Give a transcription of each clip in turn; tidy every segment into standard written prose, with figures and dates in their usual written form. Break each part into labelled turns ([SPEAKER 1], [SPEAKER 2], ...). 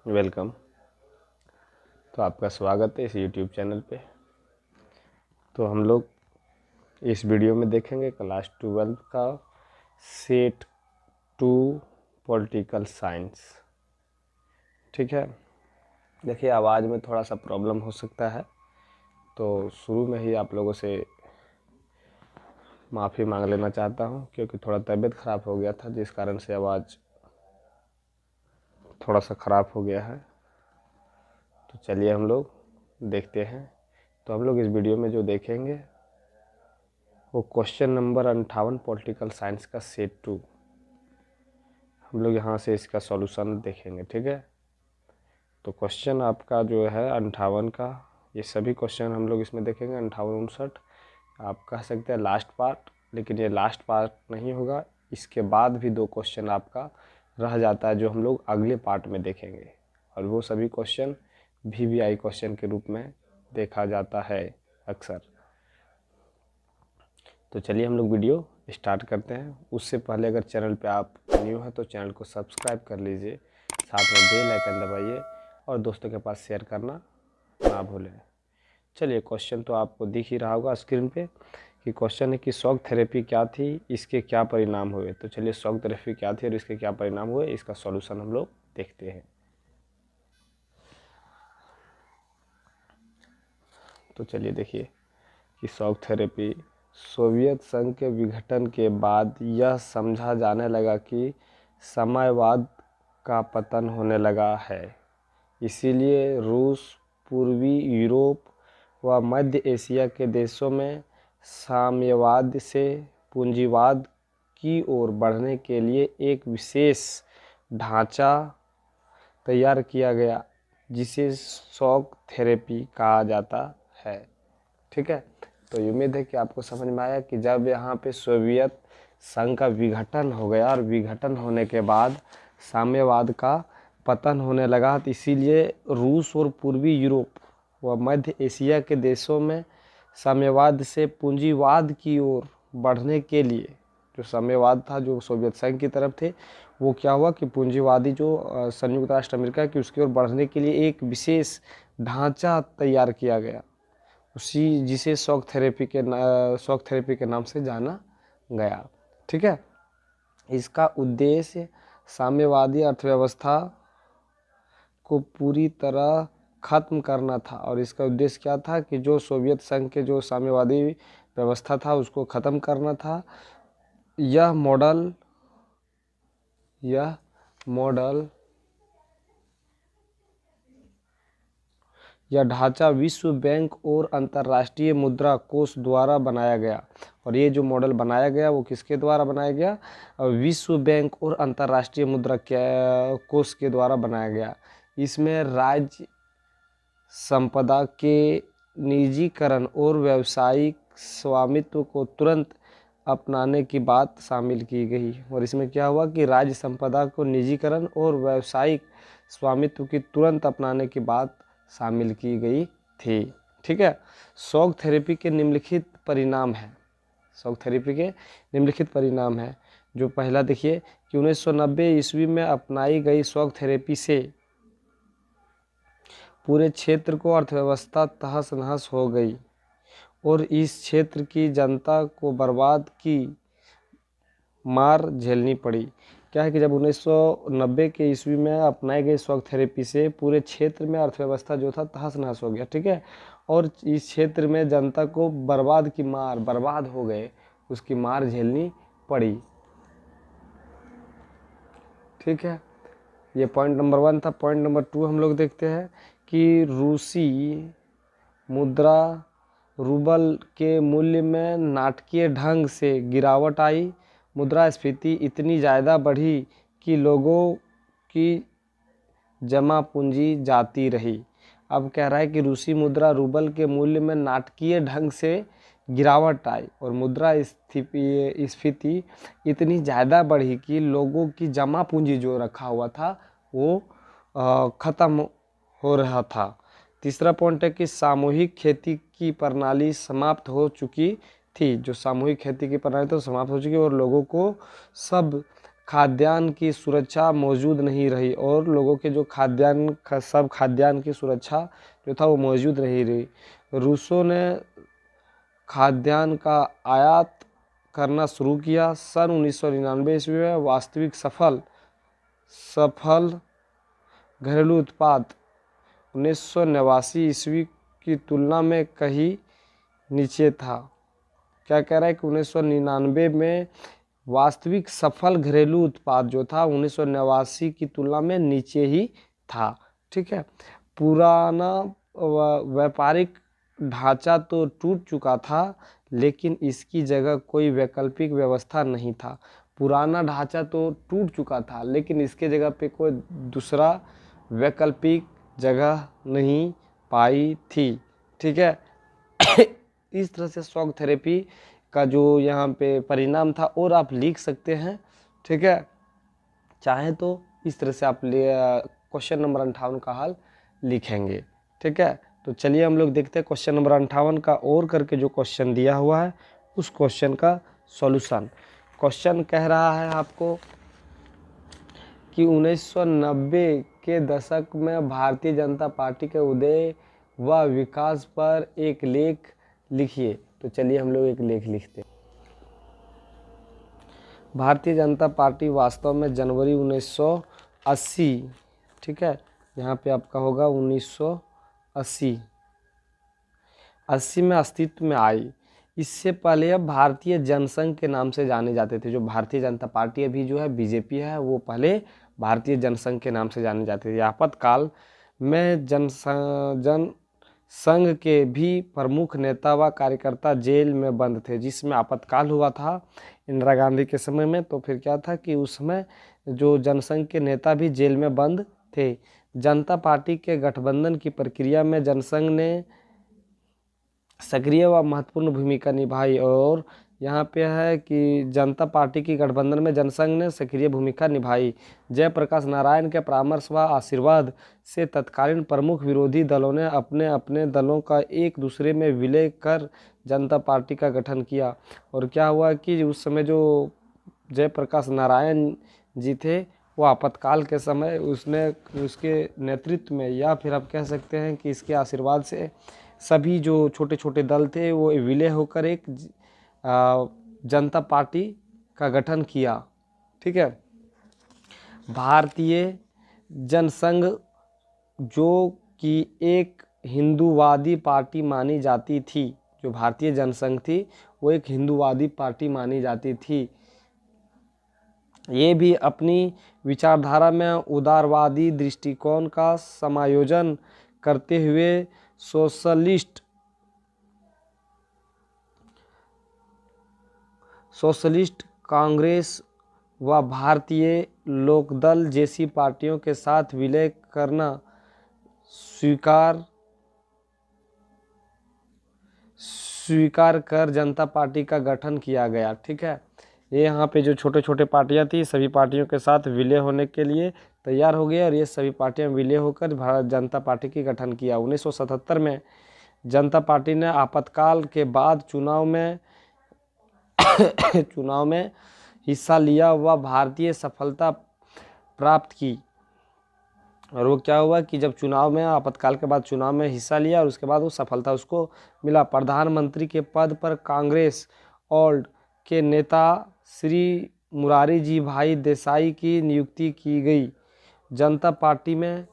[SPEAKER 1] Welcome. तो आपका स्वागत है इस यूट्यूब चैनल पे। तो हम लोग इस वीडियो में देखेंगे क्लास 12 का सेट 2 पॉलिटिकल साइंस। ठीक है। देखिए, आवाज़ में थोड़ा सा प्रॉब्लम हो सकता है, तो शुरू में ही आप लोगों से माफ़ी मांग लेना चाहता हूँ, क्योंकि थोड़ा तबीयत ख़राब हो गया था, जिस कारण से आवाज़ थोड़ा सा ख़राब हो गया है। तो चलिए हम लोग देखते हैं। तो हम लोग इस वीडियो में जो देखेंगे वो क्वेश्चन नंबर 58 पॉलिटिकल साइंस का सेट 2। हम लोग यहाँ से इसका सॉल्यूशन देखेंगे। ठीक है। तो क्वेश्चन आपका जो है 58 का, ये सभी क्वेश्चन हम लोग इसमें देखेंगे। 58 59 आप कह सकते हैं लास्ट पार्ट, लेकिन ये लास्ट पार्ट नहीं होगा। इसके बाद भी 2 क्वेश्चन आपका रह जाता है, जो हम लोग अगले पार्ट में देखेंगे, और वो सभी क्वेश्चन VVI क्वेश्चन के रूप में देखा जाता है अक्सर। तो चलिए हम लोग वीडियो स्टार्ट करते हैं। उससे पहले अगर चैनल पे आप न्यू हैं तो चैनल को सब्सक्राइब कर लीजिए, साथ में बेल आइकन दबाइए और दोस्तों के पास शेयर करना ना भूलें। चलिए, क्वेश्चन तो आपको दिख ही रहा होगा स्क्रीन पे कि क्वेश्चन है कि शॉक थेरेपी क्या थी, इसके क्या परिणाम हुए। तो चलिए, शॉक थेरेपी क्या थी और इसके क्या परिणाम हुए, इसका सॉल्यूशन हम लोग देखते हैं। तो चलिए देखिए कि शॉक थेरेपी, सोवियत संघ के विघटन के बाद यह समझा जाने लगा कि साम्यवाद का पतन होने लगा है। इसीलिए रूस, पूर्वी यूरोप व मध्य एशिया के देशों में साम्यवाद से पूंजीवाद की ओर बढ़ने के लिए एक विशेष ढांचा तैयार किया गया, जिसे शॉक थेरेपी कहा जाता है। ठीक है। तो उम्मीद है कि आपको समझ में आया कि जब यहाँ पे सोवियत संघ का विघटन हो गया और विघटन होने के बाद साम्यवाद का पतन होने लगा, तो इसीलिए रूस और पूर्वी यूरोप व मध्य एशिया के देशों में साम्यवाद से पूंजीवाद की ओर बढ़ने के लिए, जो साम्यवाद था जो सोवियत संघ की तरफ थे, वो क्या हुआ कि पूंजीवादी जो संयुक्त राष्ट्र अमेरिका की, उसकी ओर बढ़ने के लिए एक विशेष ढांचा तैयार किया गया, उसी जिसे शॉक थेरेपी के नाम से जाना गया। ठीक है। इसका उद्देश्य साम्यवादी अर्थव्यवस्था को पूरी तरह खत्म करना था, और इसका उद्देश्य क्या था कि जो सोवियत संघ के जो साम्यवादी व्यवस्था था उसको ख़त्म करना था। यह मॉडल यह ढांचा विश्व बैंक और अंतर्राष्ट्रीय मुद्रा कोष द्वारा बनाया गया। और ये जो मॉडल बनाया गया वो किसके द्वारा बनाया गया? विश्व बैंक और अंतर्राष्ट्रीय मुद्रा कोष के द्वारा बनाया गया। इसमें राज्य संपदा के निजीकरण और व्यावसायिक स्वामित्व को तुरंत अपनाने की बात शामिल की गई। और इसमें क्या हुआ कि राज्य संपदा को निजीकरण और व्यावसायिक स्वामित्व की तुरंत अपनाने की बात शामिल की गई थी। ठीक है। शॉक थेरेपी के निम्नलिखित परिणाम है। शॉक थेरेपी के निम्नलिखित परिणाम है। जो पहला देखिए कि 1990 ईस्वी में अपनाई गई शॉक थेरेपी से पूरे क्षेत्र को अर्थव्यवस्था तहस नहस हो गई और इस क्षेत्र की जनता को बर्बाद की मार झेलनी पड़ी। क्या है कि जब 1990 के ईस्वी में अपनाई गई शॉक थेरेपी से पूरे क्षेत्र में अर्थव्यवस्था जो था तहस नहस हो गया। ठीक है। और इस क्षेत्र में जनता को बर्बाद हो गए, उसकी मार झेलनी पड़ी। ठीक है। ये पॉइंट नंबर 1 था। पॉइंट नंबर 2 हम लोग देखते हैं कि रूसी मुद्रा रूबल के मूल्य में नाटकीय ढंग से गिरावट आई। मुद्रास्फीति इतनी ज़्यादा बढ़ी कि लोगों की जमा पूंजी जाती रही। अब कह रहा है कि रूसी मुद्रा रूबल के मूल्य में नाटकीय ढंग से गिरावट आई और मुद्रास्फीति इतनी ज़्यादा बढ़ी कि लोगों की जमा पूंजी जो रखा हुआ था वो ख़त्म हो रहा था। तीसरा पॉइंट है कि सामूहिक खेती की प्रणाली समाप्त हो चुकी थी। जो सामूहिक खेती की प्रणाली तो समाप्त हो चुकी और लोगों को सब खाद्यान्न की सुरक्षा मौजूद नहीं रही और लोगों के जो सब खाद्यान्न की सुरक्षा जो था वो मौजूद नहीं रही। रूसों ने खाद्यान्न का आयात करना शुरू किया। सन 1999 ईस्वी में वास्तविक सफल घरेलू उत्पाद 1989 ईस्वी की तुलना में कहीं नीचे था। क्या कह रहा है कि 1999 में वास्तविक सफल घरेलू उत्पाद जो था 1989 की तुलना में नीचे ही था। ठीक है, पुराना व्यापारिक ढांचा तो टूट चुका था लेकिन इसकी जगह कोई वैकल्पिक व्यवस्था नहीं था। पुराना ढांचा तो टूट चुका था लेकिन इसके जगह पे कोई दूसरा वैकल्पिक जगह नहीं पाई थी। ठीक है इस तरह से शॉक थेरेपी का जो यहाँ पे परिणाम था और आप लिख सकते हैं। ठीक है, चाहे तो इस तरह से आप क्वेश्चन नंबर 58 का हल लिखेंगे। ठीक है, तो चलिए हम लोग देखते हैं क्वेश्चन नंबर 58 का और करके जो क्वेश्चन दिया हुआ है उस क्वेश्चन का सॉल्यूशन। क्वेश्चन कह रहा है आपको कि 1990 के दशक में भारतीय जनता पार्टी के उदय व विकास पर एक लेख लिखिए। तो चलिए हम लोग एक लेख लिखते हैं। भारतीय जनता पार्टी वास्तव में जनवरी 1980, ठीक है, यहाँ पे आपका होगा 1980 में अस्तित्व में आई। इससे पहले अब भारतीय जनसंघ के नाम से जाने जाते थे। जो भारतीय जनता पार्टी अभी जो है बीजेपी है वो पहले भारतीय जनसंघ के नाम से जाने जाते थे। आपातकाल में संघ के भी प्रमुख नेता व कार्यकर्ता जेल में बंद थे। जिसमें आपातकाल हुआ था इंदिरा गांधी के समय में, तो फिर क्या था कि उस समय जो जनसंघ के नेता भी जेल में बंद थे। जनता पार्टी के गठबंधन की प्रक्रिया में जनसंघ ने सक्रिय व महत्वपूर्ण भूमिका निभाई। और यहाँ पे है कि जनता पार्टी की गठबंधन में जनसंघ ने सक्रिय भूमिका निभाई। जयप्रकाश नारायण के परामर्श व आशीर्वाद से तत्कालीन प्रमुख विरोधी दलों ने अपने अपने दलों का एक दूसरे में विलय कर जनता पार्टी का गठन किया। और क्या हुआ कि उस समय जो जयप्रकाश नारायण जी थे वो आपातकाल के समय उसके नेतृत्व में, या फिर आप कह सकते हैं कि इसके आशीर्वाद से सभी जो छोटे छोटे दल थे वो विलय होकर एक जनता पार्टी का गठन किया। ठीक है, भारतीय जनसंघ जो कि एक हिंदूवादी पार्टी मानी जाती थी, जो भारतीय जनसंघ थी वो एक हिंदूवादी पार्टी मानी जाती थी। ये भी अपनी विचारधारा में उदारवादी दृष्टिकोण का समायोजन करते हुए सोशलिस्ट कांग्रेस व भारतीय लोकदल जैसी पार्टियों के साथ विलय करना स्वीकार कर जनता पार्टी का गठन किया गया। ठीक है, ये यहाँ पे जो छोटे छोटे पार्टियां थी सभी पार्टियों के साथ विलय होने के लिए तैयार हो गए और ये सभी पार्टियां विलय होकर भारत जनता पार्टी की गठन किया। 1977 में जनता पार्टी ने आपातकाल के बाद चुनाव में हिस्सा लिया व भारतीय सफलता प्राप्त की। और वो क्या हुआ कि जब चुनाव में आपातकाल के बाद चुनाव में हिस्सा लिया और उसके बाद वो सफलता उसको मिला। प्रधानमंत्री के पद पर कांग्रेस ओल्ड के नेता श्री मुरारी जी भाई देसाई की नियुक्ति की गई। जनता पार्टी में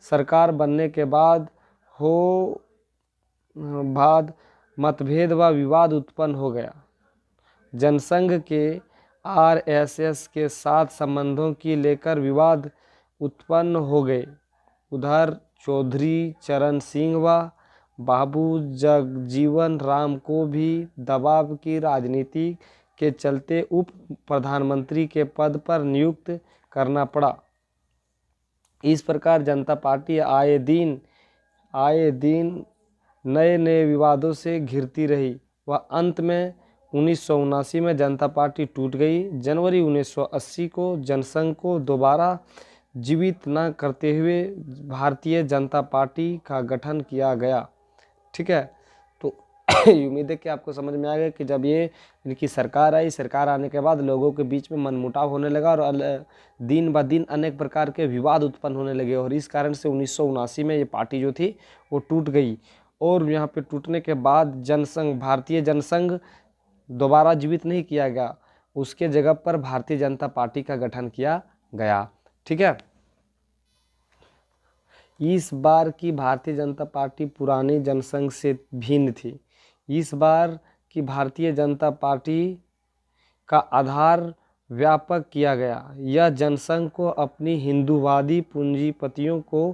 [SPEAKER 1] सरकार बनने के बाद मतभेद व विवाद उत्पन्न हो गया। जनसंघ के आरएसएस के साथ संबंधों की लेकर विवाद उत्पन्न हो गए। उधर चौधरी चरण सिंह व बाबू जगजीवन राम को भी दबाव की राजनीति के चलते उप प्रधानमंत्री के पद पर नियुक्त करना पड़ा। इस प्रकार जनता पार्टी आए दिन नए नए विवादों से घिरती रही। वह अंत में 1979 में जनता पार्टी टूट गई। जनवरी 1980 को जनसंघ को दोबारा जीवित न करते हुए भारतीय जनता पार्टी का गठन किया गया। ठीक है, तो उम्मीद है कि आपको समझ में आ गया कि जब ये इनकी सरकार आई, सरकार आने के बाद लोगों के बीच में मनमुटाव होने लगा और दिन ब दिन अनेक प्रकार के विवाद उत्पन्न होने लगे और इस कारण से 1979 में ये पार्टी जो थी वो टूट गई। और यहाँ पे टूटने के बाद जनसंघ, भारतीय जनसंघ दोबारा जीवित नहीं किया गया, उसके जगह पर भारतीय जनता पार्टी का गठन किया गया। ठीक है, इस बार की भारतीय जनता पार्टी पुरानी जनसंघ से भिन्न थी। इस बार की भारतीय जनता पार्टी का आधार व्यापक किया गया। यह जनसंघ को अपनी हिंदूवादी पूंजीपतियों को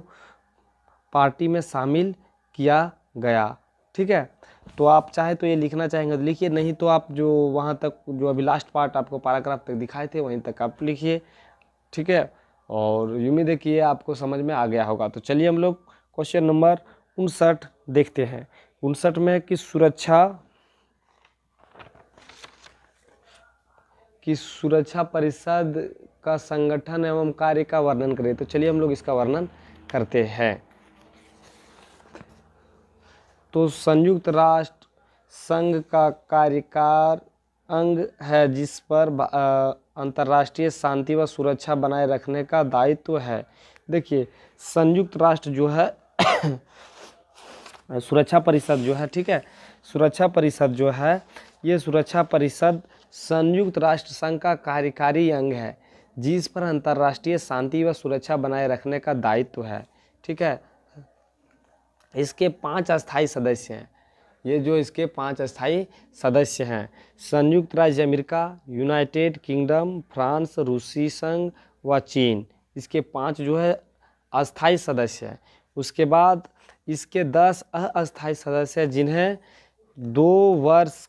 [SPEAKER 1] पार्टी में शामिल किया गया। ठीक है, तो आप चाहे तो ये लिखना चाहेंगे तो लिखिए, नहीं तो आप जो वहाँ तक जो अभी लास्ट पार्ट आपको पैराग्राफ तक दिखाए थे वहीं तक आप लिखिए। ठीक है, और उम्मीद है कि ये आपको समझ में आ गया होगा। तो चलिए हम लोग क्वेश्चन नंबर 59 देखते हैं। 59 में कि सुरक्षा परिषद का संगठन एवं कार्य का वर्णन करें। तो चलिए हम लोग इसका वर्णन करते हैं। तो संयुक्त राष्ट्र संघ का कार्यकार अंग है जिस पर अंतर्राष्ट्रीय शांति व सुरक्षा बनाए रखने का दायित्व है। देखिए, संयुक्त राष्ट्र जो है सुरक्षा परिषद जो है, ठीक है, सुरक्षा परिषद जो है, ये सुरक्षा परिषद संयुक्त राष्ट्र संघ का कार्यकारी अंग है जिस पर अंतर्राष्ट्रीय शांति व सुरक्षा बनाए रखने का दायित्व है। ठीक है, इसके 5 अस्थायी सदस्य हैं। ये जो इसके 5 अस्थायी सदस्य हैं, संयुक्त राज्य अमेरिका, यूनाइटेड किंगडम, फ्रांस, रूसी संघ व चीन, इसके 5 जो है अस्थायी सदस्य हैं। उसके बाद इसके 10 अस्थायी सदस्य हैं जिन्हें 2 वर्ष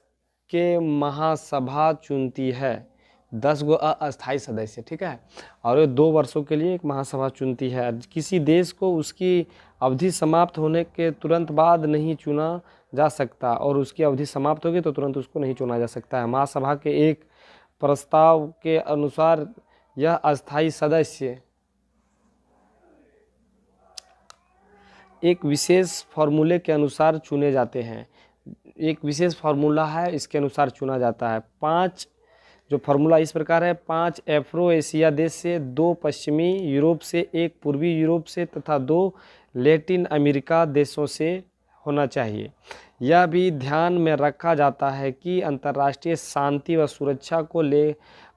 [SPEAKER 1] के महासभा चुनती है। 10 गो अस्थायी सदस्य, ठीक है, और 2 वर्षों के लिए एक महासभा चुनती है। किसी देश को उसकी अवधि समाप्त होने के तुरंत बाद नहीं चुना जा सकता और उसकी अवधि समाप्त होगी तो तुरंत उसको नहीं चुना जा सकता है। महासभा के एक प्रस्ताव के अनुसार यह अस्थायी सदस्य एक विशेष फॉर्मूले के अनुसार चुने जाते हैं। एक विशेष फार्मूला है, इसके अनुसार चुना जाता है। 5 जो फार्मूला इस प्रकार है, 5 अफ्रो एशिया देश से, 2 पश्चिमी यूरोप से, 1 पूर्वी यूरोप से तथा 2 लैटिन अमेरिका देशों से होना चाहिए। यह भी ध्यान में रखा जाता है कि अंतर्राष्ट्रीय शांति व सुरक्षा को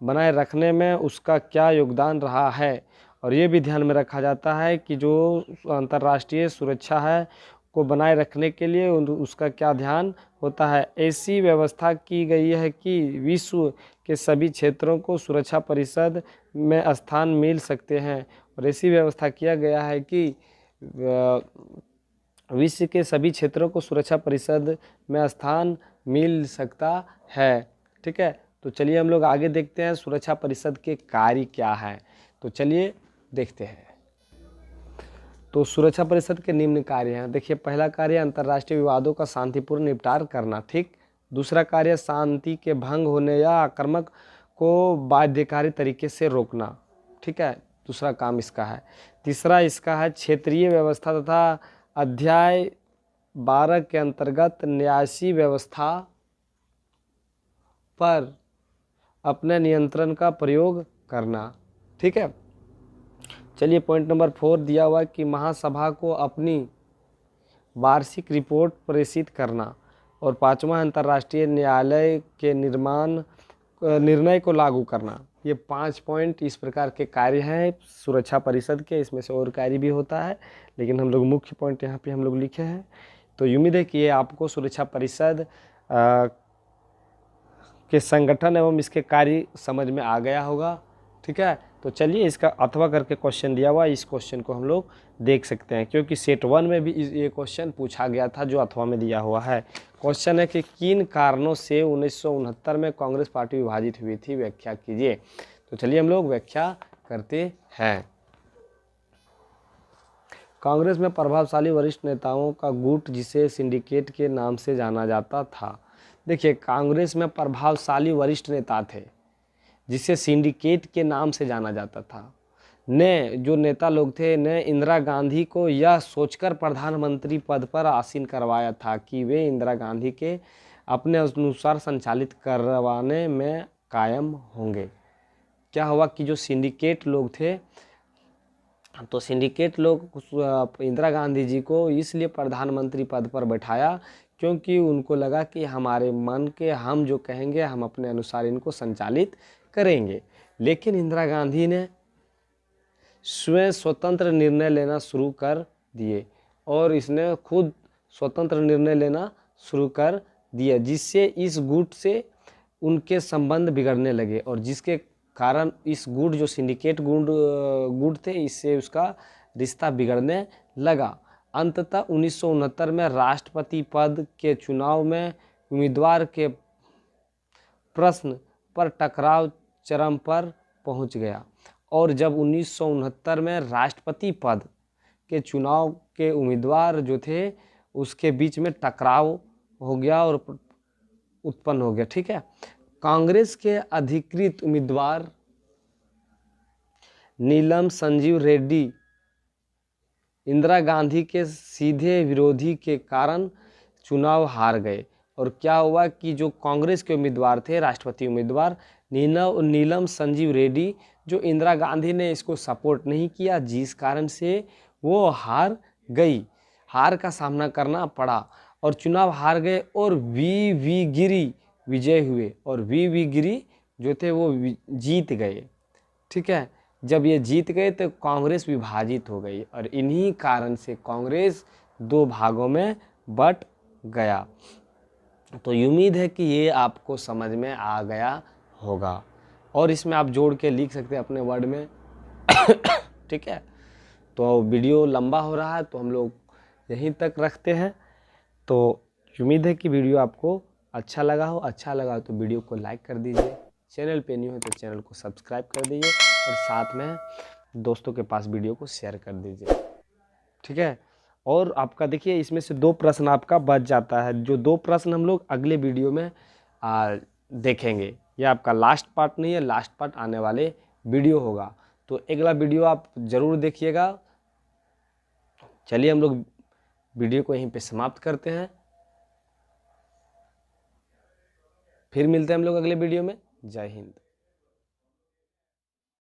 [SPEAKER 1] बनाए रखने में उसका क्या योगदान रहा है, और ये भी ध्यान में रखा जाता है कि जो अंतर्राष्ट्रीय सुरक्षा है को बनाए रखने के लिए उसका क्या ध्यान होता है। ऐसी व्यवस्था की गई है कि विश्व के सभी क्षेत्रों को सुरक्षा परिषद में स्थान मिल सकते हैं, और ऐसी व्यवस्था किया गया है कि विश्व के सभी क्षेत्रों को सुरक्षा परिषद में स्थान मिल सकता है। ठीक है, तो चलिए हम लोग आगे देखते हैं सुरक्षा परिषद के कार्य क्या हैं। तो चलिए देखते हैं। तो सुरक्षा परिषद के निम्न कार्य हैं। देखिए, पहला कार्य अंतर्राष्ट्रीय विवादों का शांतिपूर्ण निपटान करना। ठीक, दूसरा कार्य शांति के भंग होने या आक्रमक को बाध्यकारी तरीके से रोकना। ठीक है, दूसरा काम इसका है। तीसरा इसका है क्षेत्रीय व्यवस्था तथा अध्याय 12 के अंतर्गत न्यायिक व्यवस्था पर अपने नियंत्रण का प्रयोग करना। ठीक है, चलिए पॉइंट नंबर 4 दिया हुआ है कि महासभा को अपनी वार्षिक रिपोर्ट प्रेषित करना। और 5वां अंतर्राष्ट्रीय न्यायालय के निर्णय को लागू करना। ये 5 पॉइंट इस प्रकार के कार्य हैं सुरक्षा परिषद के। इसमें से और कार्य भी होता है, लेकिन हम लोग मुख्य पॉइंट यहाँ पे हम लोग लिखे हैं। तो उम्मीद है कि ये आपको सुरक्षा परिषद के संगठन एवं इसके कार्य समझ में आ गया होगा। ठीक है, तो चलिए इसका अथवा करके क्वेश्चन दिया हुआ है, इस क्वेश्चन को हम लोग देख सकते हैं, क्योंकि सेट 1 में भी ये क्वेश्चन पूछा गया था जो अथवा में दिया हुआ है। क्वेश्चन है कि किन कारणों से 1969 में कांग्रेस पार्टी विभाजित हुई थी, व्याख्या कीजिए। तो चलिए हम लोग व्याख्या करते हैं। कांग्रेस में प्रभावशाली वरिष्ठ नेताओं का गुट जिसे सिंडिकेट के नाम से जाना जाता था। देखिए, कांग्रेस में प्रभावशाली वरिष्ठ नेता थे जिसे सिंडिकेट के नाम से जाना जाता था। ने जो नेता लोग थे ने इंदिरा गांधी को यह सोचकर प्रधानमंत्री पद पर आसीन करवाया था कि वे इंदिरा गांधी के अपने अनुसार संचालित करवाने में कायम होंगे। क्या हुआ कि जो सिंडिकेट लोग थे, तो सिंडिकेट लोग इंदिरा गांधी जी को इसलिए प्रधानमंत्री पद पर बैठाया क्योंकि उनको लगा कि हमारे मन के हम जो कहेंगे हम अपने अनुसार इनको संचालित करेंगे। लेकिन इंदिरा गांधी ने स्वयं स्वतंत्र निर्णय लेना शुरू कर दिए और इसने खुद स्वतंत्र निर्णय लेना शुरू कर दिया, जिससे इस गुट से उनके संबंध बिगड़ने लगे और जिसके कारण इस गुट जो सिंडिकेट गुट थे इससे उसका रिश्ता बिगड़ने लगा। अंततः 1969 में राष्ट्रपति पद के चुनाव में उम्मीदवार के प्रश्न पर टकराव चरम पर पहुंच गया और जब 1969 में राष्ट्रपति पद के चुनाव के उम्मीदवार जो थे उसके बीच में टकराव हो गया और उत्पन्न हो गया, ठीक है। कांग्रेस के अधिकृत उम्मीदवार नीलम संजीव रेड्डी इंदिरा गांधी के सीधे विरोधी के कारण चुनाव हार गए। और क्या हुआ कि जो कांग्रेस के उम्मीदवार थे, राष्ट्रपति उम्मीदवार नीलम संजीव रेड्डी, जो इंदिरा गांधी ने इसको सपोर्ट नहीं किया, जिस कारण से वो हार गई, हार का सामना करना पड़ा और चुनाव हार गए और वी गिरी विजय हुए और वी गिरी जो थे वो जीत गए, ठीक है। जब ये जीत गए तो कांग्रेस विभाजित हो गई और इन्हीं कारण से कांग्रेस दो भागों में बट गया। तो उम्मीद है कि ये आपको समझ में आ गया होगा और इसमें आप जोड़ के लिख सकते हैं अपने वर्ड में ठीक है। तो वीडियो लंबा हो रहा है तो हम लोग यहीं तक रखते हैं। तो उम्मीद है कि वीडियो आपको अच्छा लगा हो। अच्छा लगा तो वीडियो को लाइक कर दीजिए, चैनल पे न्यू है तो चैनल को सब्सक्राइब कर दीजिए और साथ में दोस्तों के पास वीडियो को शेयर कर दीजिए, ठीक है। और आपका देखिए इसमें से 2 प्रश्न आपका बच जाता है, जो 2 प्रश्न हम लोग अगले वीडियो में देखेंगे। ये आपका लास्ट पार्ट नहीं है, लास्ट पार्ट आने वाले वीडियो होगा, तो अगला वीडियो आप ज़रूर देखिएगा। चलिए हम लोग वीडियो को यहीं पे समाप्त करते हैं, फिर मिलते हैं हम लोग अगले वीडियो में। जय हिंद।